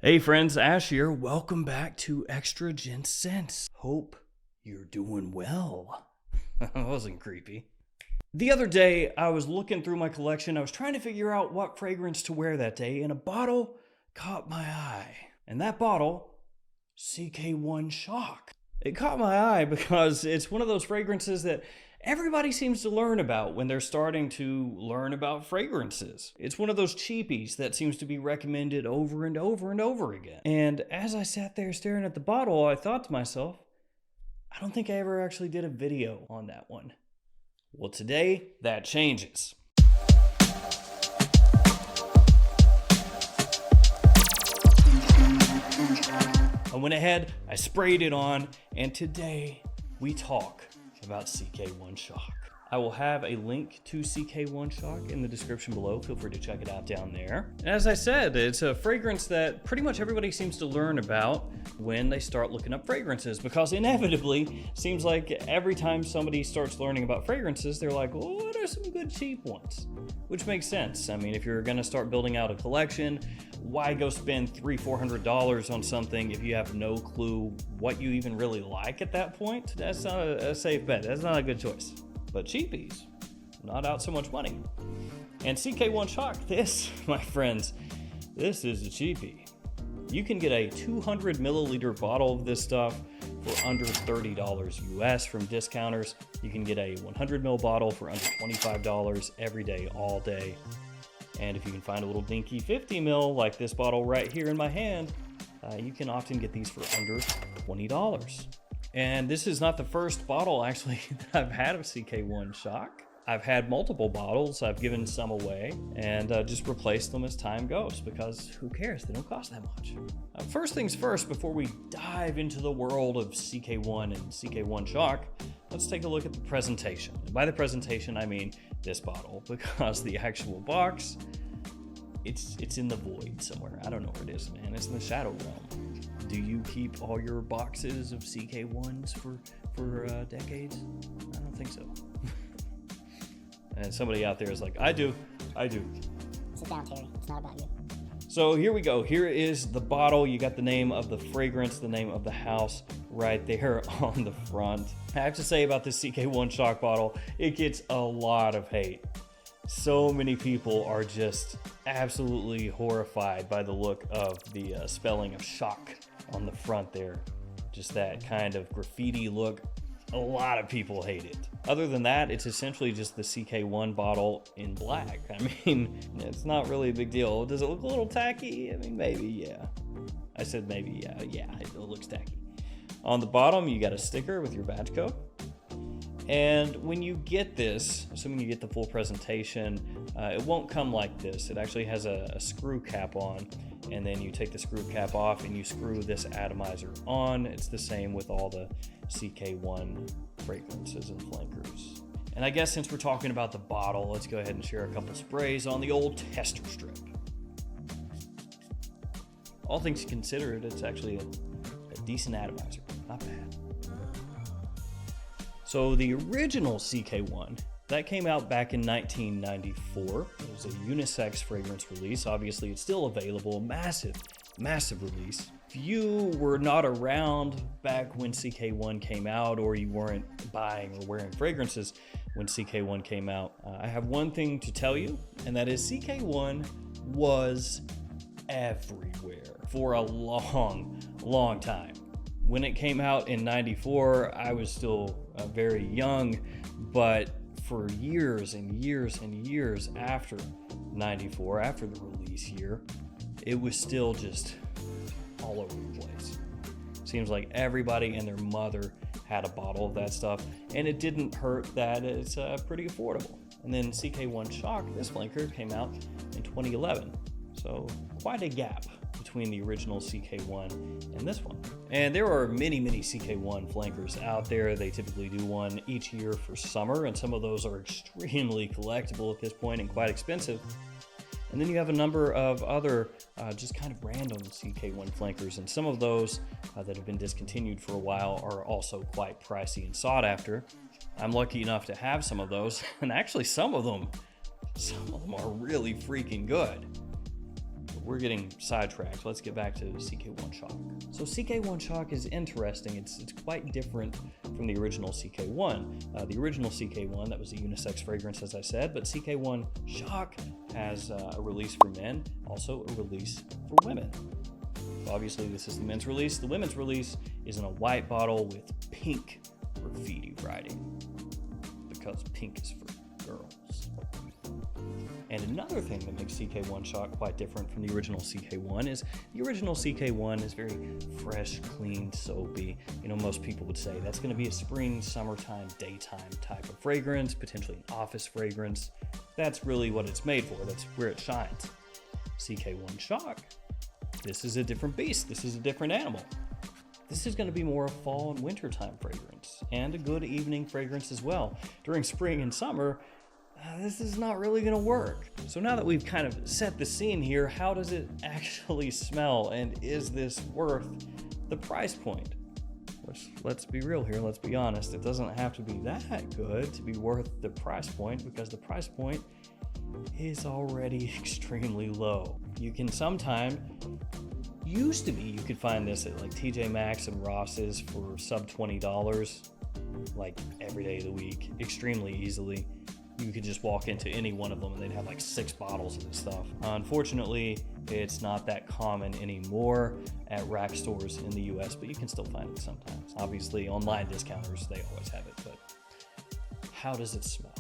Hey friends, Ash here. Welcome back to Extra Gents. Hope you're doing well. That wasn't creepy. The other day, I was looking through my collection. I was trying to figure out what fragrance to wear that day, and a bottle caught my eye. And that bottle, CK1 Shock. It caught my eye because it's one of those fragrances that everybody seems to learn about when they're starting to learn about fragrances. It's one of those cheapies that seems to be recommended over and over and over again. And as I sat there staring at the bottle, I thought to myself, I don't think I ever actually did a video on that one. Well, today, that changes. I went ahead, I sprayed it on, and today we talk about CK1 Shock. I will have a link to CK1 Shock in the description below. Feel free to check it out down there. And as I said, it's a fragrance that pretty much everybody seems to learn about when they start looking up fragrances, because inevitably, seems like every time somebody starts learning about fragrances, they're like, well, what are some good cheap ones? Which makes sense. I mean, if you're gonna start building out a collection, why go spend $300-400 on something if you have no clue what you even really like at that point? That's not a safe bet. That's not a good choice. But cheapies, not out so much money. And CK1 Shock, this, my friends, this is a cheapie. You can get a 200 milliliter bottle of this stuff for under $30 US from discounters. You can get a 100 ml bottle for under $25 every day, all day. And if you can find a little dinky 50 ml like this bottle right here in my hand, you can often get these for under $20. And this is not the first bottle actually that I've had of CK1 Shock. I've had multiple bottles. I've given some away and just replaced them as time goes, because who cares? They don't cost that much. First things first, before we dive into the world of CK1 and CK1 Shock, let's take a look at the presentation. And by the presentation, I mean this bottle, because the actual box, it's in the void somewhere. I don't know where it is, man. It's in the shadow realm. Do you keep all your boxes of CK1s for decades? I don't think so. And somebody out there is like, I do. Sit down, Terry. It's not about you. So here we go. Here is the bottle. You got the name of the fragrance, the name of the house right there on the front. I have to say about this CK1 Shock bottle, it gets a lot of hate. So many people are just absolutely horrified by the look of the spelling of shock on the front there. Just that kind of graffiti look. A lot of people hate it. Other than that, it's essentially just the CK1 bottle in black. I mean, it's not really a big deal. Does it look a little tacky? I mean, maybe, yeah. I said maybe, yeah, it looks tacky. On the bottom, you got a sticker with your badge code. And when you get this, assuming you get the full presentation, it won't come like this. It actually has a screw cap on, and then you take the screw cap off and you screw this atomizer on. It's the same with all the CK1 fragrances and flankers. And I guess since we're talking about the bottle, let's go ahead and share a couple sprays on the old tester strip. All things considered, it's actually a decent atomizer, not bad. So the original CK1, that came out back in 1994. It was a unisex fragrance release. Obviously, it's still available. Massive release. If you were not around back when CK1 came out, or you weren't buying or wearing fragrances when CK1 came out, I have one thing to tell you, and that is CK1 was everywhere for a long time. When it came out in 94, I was still very young, but for years and years after 94, after the release year, it was still just all over the place. Seems like everybody and their mother had a bottle of that stuff, and it didn't hurt that it's pretty affordable. And then CK1 Shock, this flanker, came out in 2011. So quite a gap between the original CK1 and this one. And there are many CK1 flankers out there. They typically do one each year for summer, and some of those are extremely collectible at this point and quite expensive. And then you have a number of other just kind of random CK1 flankers, and some of those that have been discontinued for a while are also quite pricey and sought after. I'm lucky enough to have some of those, and actually some of them are really freaking good. we're getting sidetracked. Let's get back to CK1 Shock. So CK1 Shock is interesting. It's quite different from the original CK1. The original CK1, that was a unisex fragrance, as I said, but CK1 Shock has a release for men, also a release for women. Obviously, this is the men's release. The women's release is in a white bottle with pink graffiti writing, because pink is for girls. And another thing that makes CK1 Shock quite different from the original CK1 is the original CK1 is very fresh, clean, soapy. You know, most people would say that's going to be a spring, summertime, daytime type of fragrance, potentially an office fragrance. That's really what it's made for. That's where it shines. CK1 Shock, this is a different beast. This is a different animal. This is going to be more a fall and wintertime fragrance, and a good evening fragrance as well. During spring and summer, this is not really going to work. So now that we've kind of set the scene here, how does it actually smell, and is this worth the price point? Which, let's be real here, let's be honest, it doesn't have to be that good to be worth the price point, because the price point is already extremely low. You can sometimes, used to be, you could find this at like TJ Maxx and Ross's for sub $20, like every day of the week, extremely easily. You could just walk into any one of them and they'd have like 6 bottles of this stuff. Unfortunately, it's not that common anymore at rack stores in the US, but you can still find it sometimes. Obviously, online discounters, they always have it, but how does it smell?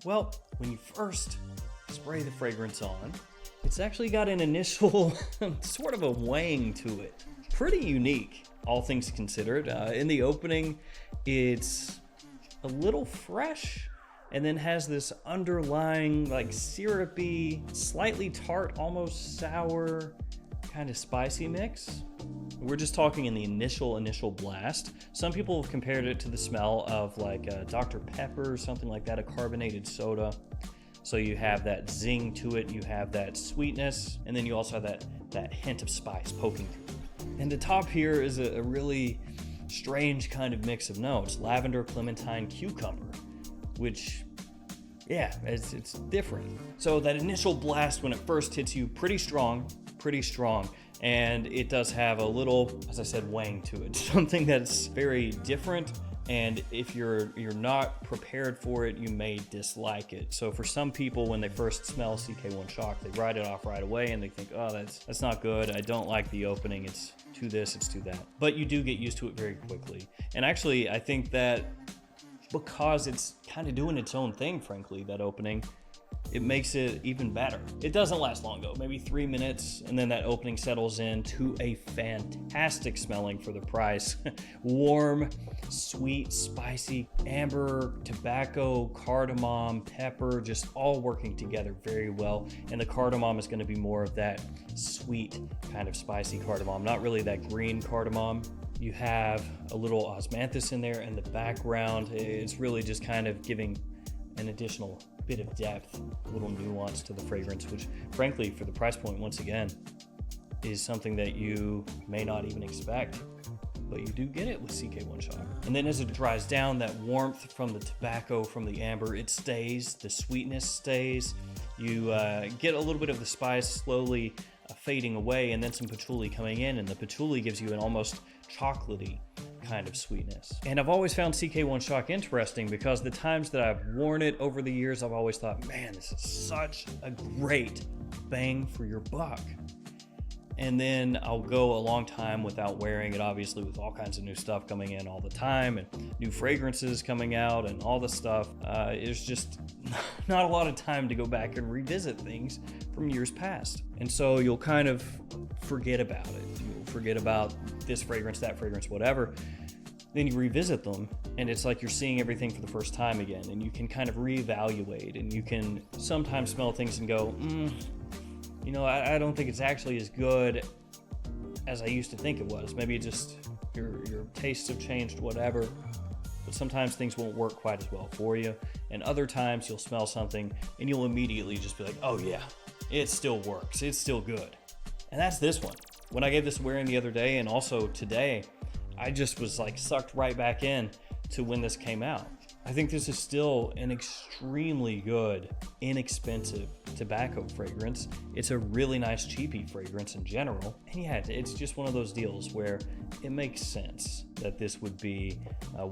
Well, when you first spray the fragrance on, it's actually got an initial sort of a wang to it. Pretty unique, all things considered. In the opening, it's a little fresh, and then has this underlying like syrupy, slightly tart, almost sour, kind of spicy mix. We're just talking in the initial blast. Some people have compared it to the smell of like Dr. Pepper or something like that, a carbonated soda. So you have that zing to it, you have that sweetness, and then you also have that hint of spice poking through. And the top here is a really strange kind of mix of notes: lavender, clementine, cucumber, which, yeah, it's different. So that initial blast when it first hits you, pretty strong, and it does have a little, as I said, wang to it, something that's very different. And if you're not prepared for it, you may dislike it. So for some people, when they first smell CK1 Shock, they write it off right away and they think, oh, that's not good. I don't like the opening. It's too this, it's too that. But you do get used to it very quickly. And actually, I think that because it's kind of doing its own thing, frankly, that opening, it makes it even better. It doesn't last long though, maybe 3 minutes, and then that opening settles into a fantastic smelling for the price. Warm, sweet, spicy, amber, tobacco, cardamom, pepper, just all working together very well. And the cardamom is going to be more of that sweet kind of spicy cardamom, not really that green cardamom. You have a little osmanthus in there in the background. It's really just kind of giving an additional bit of depth, a little nuance to the fragrance, which frankly, for the price point, once again, is something that you may not even expect, but you do get it with CK1 Shock. And then as it dries down, that warmth from the tobacco, from the amber, it stays, the sweetness stays. You get a little bit of the spice slowly fading away, and then some patchouli coming in, and the patchouli gives you an almost chocolatey kind of sweetness. And I've always found CK1 Shock interesting because the times that I've worn it over the years, I've always thought, man, this is such a great bang for your buck. And then I'll go a long time without wearing it, obviously, with all kinds of new stuff coming in all the time and new fragrances coming out and all the stuff. There's just not a lot of time to go back and revisit things from years past. And so you'll kind of forget about it. You'll forget about this fragrance, that fragrance, whatever. Then you revisit them, and it's like you're seeing everything for the first time again, and you can kind of reevaluate, and you can sometimes smell things and go, you know, I don't think it's actually as good as I used to think it was. Maybe just your tastes have changed, whatever. But sometimes things won't work quite as well for you. And other times you'll smell something and you'll immediately just be like, oh yeah, it still works. It's still good. And that's this one. When I gave this a wearing the other day and also today, I just was like sucked right back in to when this came out. I think this is still an extremely good, inexpensive tobacco fragrance. It's a really nice cheapie fragrance in general. And yeah, it's just one of those deals where it makes sense that this would be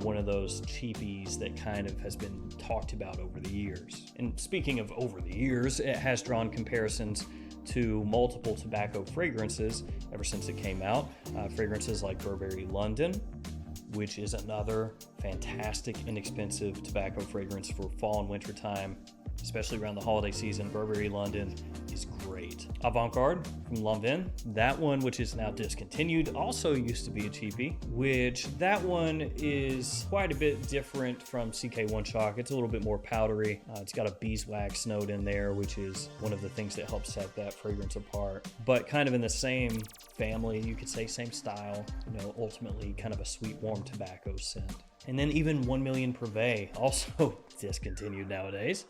one of those cheapies that kind of has been talked about over the years. And speaking of over the years, it has drawn comparisons to multiple tobacco fragrances ever since it came out. Fragrances like Burberry London, which is another fantastic, inexpensive tobacco fragrance for fall and winter time, especially around the holiday season. Burberry London is great. Avant-Garde from Lanvin, that one, which is now discontinued, also used to be a cheapie, which that one is quite a bit different from CK1 Shock. It's a little bit more powdery. It's got a beeswax note in there, which is one of the things that helps set that fragrance apart, but kind of in the same family, you could say, same style, ultimately kind of a sweet, warm tobacco scent. And then even 1 Million Privé, also discontinued nowadays.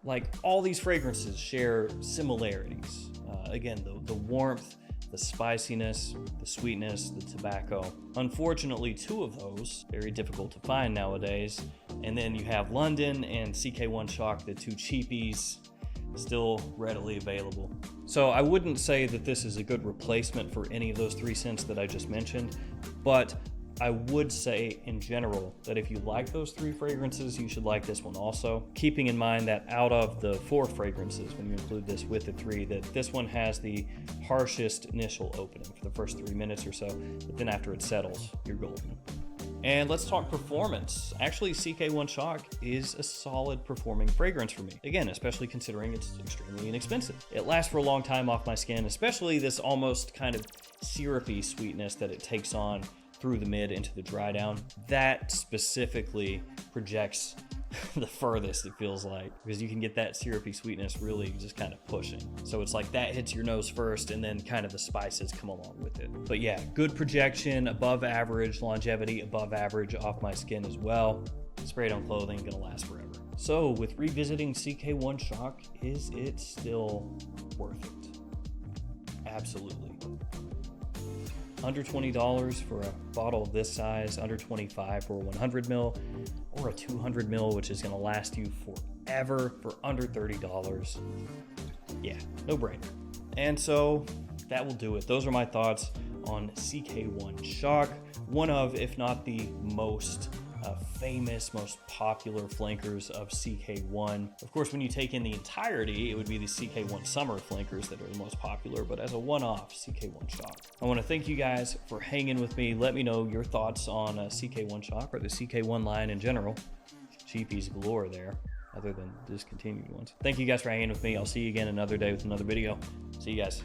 Like, all these fragrances share similarities. Again, the warmth, the spiciness, the sweetness, the tobacco. Unfortunately, 2 of those, very difficult to find nowadays. And then you have London and CK1 Shock, the 2 cheapies, still readily available. So I wouldn't say that this is a good replacement for any of those 3 scents that I just mentioned, but I would say in general that if you like those 3 fragrances, you should like this one also. Keeping in mind that out of the 4 fragrances, when you include this with the 3, that this one has the harshest initial opening for the first 3 minutes or so, but then after it settles, you're golden. And let's talk performance. Actually, CK1 Shock is a solid performing fragrance for me. Again, especially considering it's extremely inexpensive. It lasts for a long time off my skin, especially this almost kind of syrupy sweetness that it takes on through the mid into the dry down. That specifically projects the furthest, it feels like, because you can get that syrupy sweetness really just kind of pushing. So it's like that hits your nose first and then kind of the spices come along with it. But yeah, good projection, above average longevity, above average off my skin as well. Sprayed on clothing, gonna last forever. So with revisiting CK1 Shock, is it still worth it? Absolutely. Under $20 for a bottle of this size, under $25 for a 100 ml, or a 200 ml, which is going to last you forever for under $30. Yeah, no brainer. And so that will do it. Those are my thoughts on CK1 Shock, one of, if not the most famous, most popular flankers of CK1. Of course, when you take in the entirety, it would be the CK1 Summer flankers that are the most popular, but as a one-off, CK1 Shock. I want to thank you guys for hanging with me. Let me know your thoughts on CK1 Shock or the CK1 line in general. Cheapies galore there, other than discontinued ones. Thank you guys for hanging with me. I'll see you again another day with another video. See you guys.